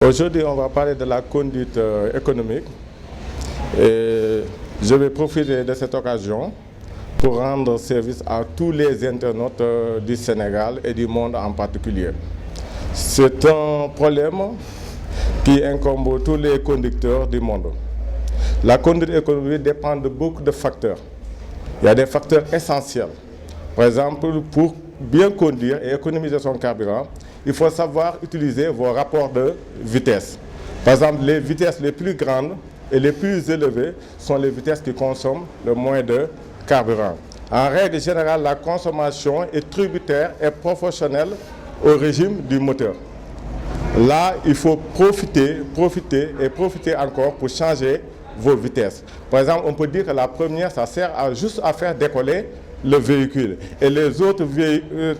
Aujourd'hui, on va parler de la conduite économique et je vais profiter de cette occasion pour rendre service à tous les internautes du Sénégal et du monde en particulier. C'est un problème qui incombe tous les conducteurs du monde. La conduite économique dépend de beaucoup de facteurs. Il y a des facteurs essentiels. Par exemple, pour bien conduire et économiser son carburant, il faut savoir utiliser vos rapports de vitesse. Par exemple, les vitesses les plus grandes et les plus élevées sont les vitesses qui consomment le moins de carburant. En règle générale, la consommation est tributaire et proportionnelle au régime du moteur. Là, il faut profiter encore pour changer vos vitesses. Par exemple, on peut dire que la première, ça sert juste à faire décoller le véhicule et les autres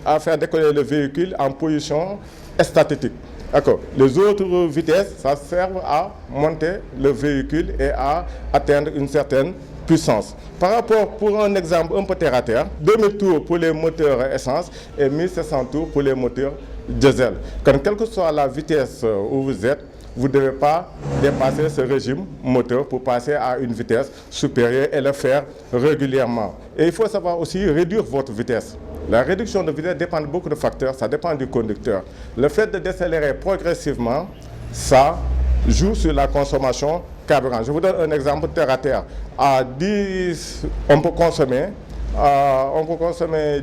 à faire décoller le véhicule en position statique. D'accord. Les autres vitesses, ça sert à monter le véhicule et à atteindre une certaine puissance. Par rapport, pour un exemple un peu terre à terre, 2000 tours pour les moteurs essence et 1700 tours pour les moteurs diesel. Quelle que soit la vitesse où vous êtes, vous ne devez pas dépasser ce régime moteur pour passer à une vitesse supérieure et le faire régulièrement. Et il faut savoir aussi réduire votre vitesse. La réduction de vitesse dépend de beaucoup de facteurs, ça dépend du conducteur. Le fait de décélérer progressivement, ça joue sur la consommation carburant. Je vous donne un exemple terre à terre. On peut consommer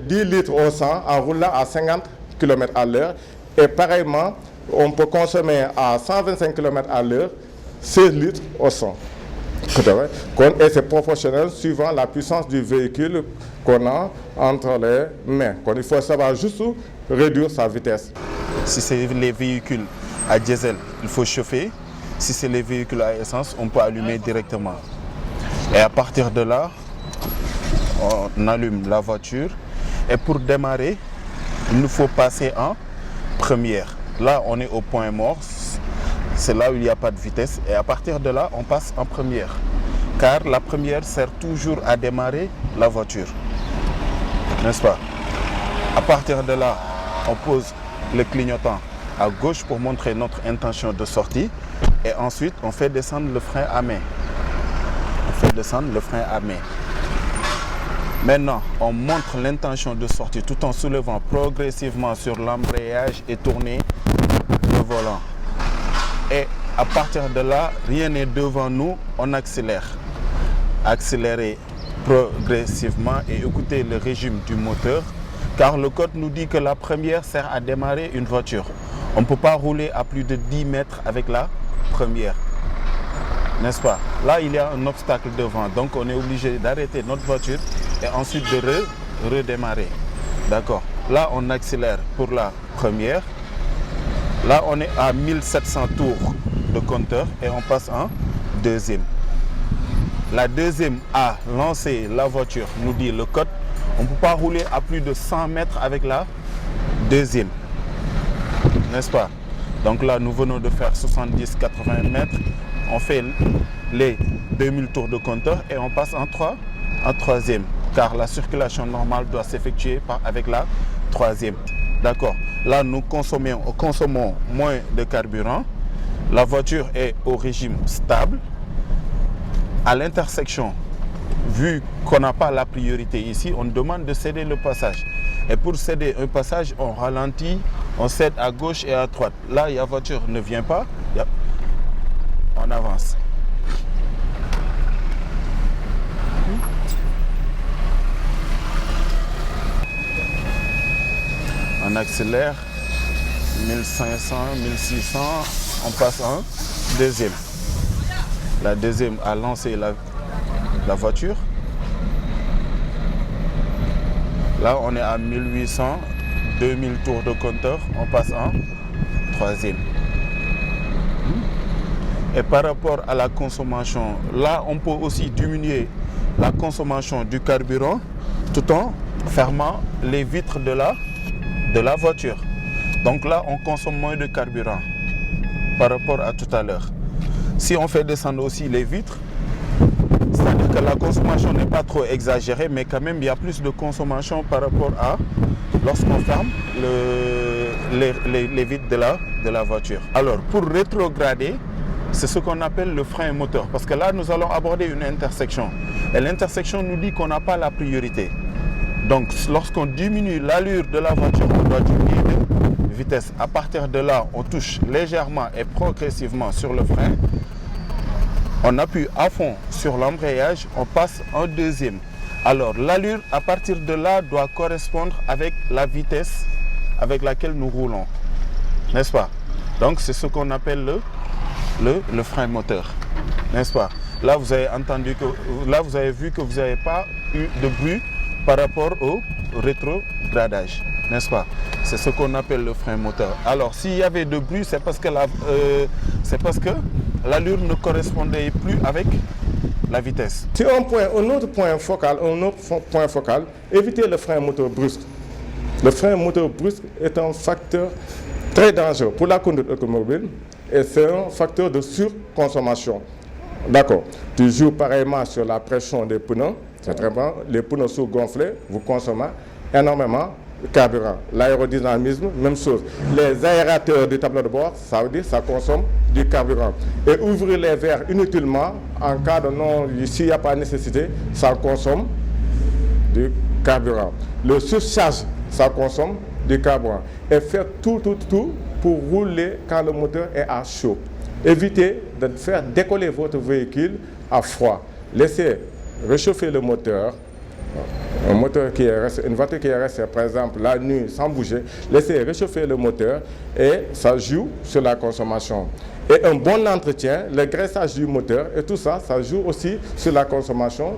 10 litres au 100 en roulant à 50 km à l'heure. Et pareillement, on peut consommer à 125 km à l'heure 16 litres au 100. Et c'est proportionnel suivant la puissance du véhicule qu'on a entre les mains. Il faut savoir juste réduire sa vitesse. Si c'est les véhicules à diesel, il faut chauffer. Si c'est les véhicules à essence, on peut allumer directement. Et à partir de là, on allume la voiture. Et pour démarrer, il nous faut passer en première. Là, on est au point mort. C'est là où il n'y a pas de vitesse. Et à partir de là, on passe en première. Car la première sert toujours à démarrer la voiture. N'est-ce pas? À partir de là, on pose le clignotant à gauche pour montrer notre intention de sortie. Et ensuite, on fait descendre le frein à main. Maintenant, on montre l'intention de sortie tout en soulevant progressivement sur l'embrayage et tourner le volant. Et à partir de là, rien n'est devant nous, on accélère. Accélérer progressivement et écouter le régime du moteur, car le code nous dit que la première sert à démarrer une voiture. On ne peut pas rouler à plus de 10 mètres avec la première. N'est-ce pas? Là, il y a un obstacle devant, donc on est obligé d'arrêter notre voiture et ensuite de redémarrer. D'accord. Là, on accélère pour la première. Là, on est à 1700 tours de compteur et on passe en deuxième. La deuxième a lancé la voiture, nous dit le code. On ne peut pas rouler à plus de 100 mètres avec la deuxième. N'est-ce pas? Donc là, nous venons de faire 70-80 mètres. On fait les 2000 tours de compteur et on passe en troisième. Car la circulation normale doit s'effectuer avec la troisième. D'accord. Là, nous consommons moins de carburant. La voiture est au régime stable. À l'intersection, vu qu'on n'a pas la priorité ici, on demande de céder le passage. Et pour céder un passage, on ralentit, on cède à gauche et à droite. Là, la voiture ne vient pas, on avance. On accélère, 1500, 1600, on passe en deuxième. La deuxième a lancé la voiture. Là, on est à 1800, 2000 tours de compteur, on passe en troisième. Et par rapport à la consommation, là, on peut aussi diminuer la consommation du carburant tout en fermant les vitres de la voiture. Donc là, on consomme moins de carburant par rapport à tout à l'heure. Si on fait descendre aussi les vitres, c'est-à-dire que la consommation n'est pas trop exagérée, mais quand même il y a plus de consommation par rapport à lorsqu'on ferme les vitres de la voiture. Alors, pour rétrograder, c'est ce qu'on appelle le frein moteur. Parce que là, nous allons aborder une intersection. Et l'intersection nous dit qu'on n'a pas la priorité. Donc, lorsqu'on diminue l'allure de la voiture, on doit diminuer de vitesse. À partir de là, on touche légèrement et progressivement sur le frein. On appuie à fond sur l'embrayage, on passe en deuxième. Alors, l'allure, à partir de là, doit correspondre avec la vitesse avec laquelle nous roulons. N'est-ce pas? Donc, c'est ce qu'on appelle le frein moteur. N'est-ce pas? Là, vous avez entendu que, là, vous avez vu que vous n'avez pas eu de bruit par rapport au rétrogradage. N'est-ce pas? C'est ce qu'on appelle le frein moteur. Alors, s'il y avait de bruit, c'est parce que l'allure ne correspondait plus avec la vitesse. Sur un autre point focal, évitez le frein moteur brusque. Le frein moteur brusque est un facteur très dangereux pour la conduite automobile et c'est un facteur de surconsommation. D'accord. Tu joues pareillement sur la pression des pneus, c'est très bon. Les pneus sous-gonflés, vous consommez énormément de carburant. L'aérodynamisme, même chose. Les aérateurs du tableau de bord, ça veut dire que ça consomme du carburant. Et ouvrir les verres inutilement, en cas de non, s'il n'y a pas nécessité, ça consomme du carburant. Le surcharge, ça consomme du carburant. Et faire tout pour rouler quand le moteur est à chaud. Évitez de faire décoller votre véhicule à froid. Laissez réchauffer le moteur. Une voiture qui est restée, par exemple, la nuit sans bouger, laissez réchauffer le moteur et ça joue sur la consommation. Et un bon entretien, le graissage du moteur et tout ça, ça joue aussi sur la consommation.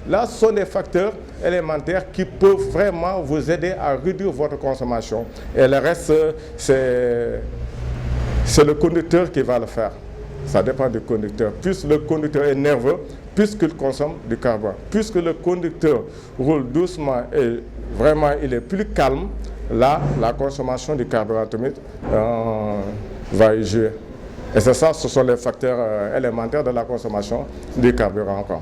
Là, ce sont des facteurs élémentaires qui peuvent vraiment vous aider à réduire votre consommation. Et le reste, c'est le conducteur qui va le faire. Ça dépend du conducteur. Plus le conducteur est nerveux, plus qu'il consomme du carburant. Puisque le conducteur roule doucement et vraiment il est plus calme, là, la consommation du carburant va y jouer. Et c'est ça, ce sont les facteurs élémentaires de la consommation du carburant encore.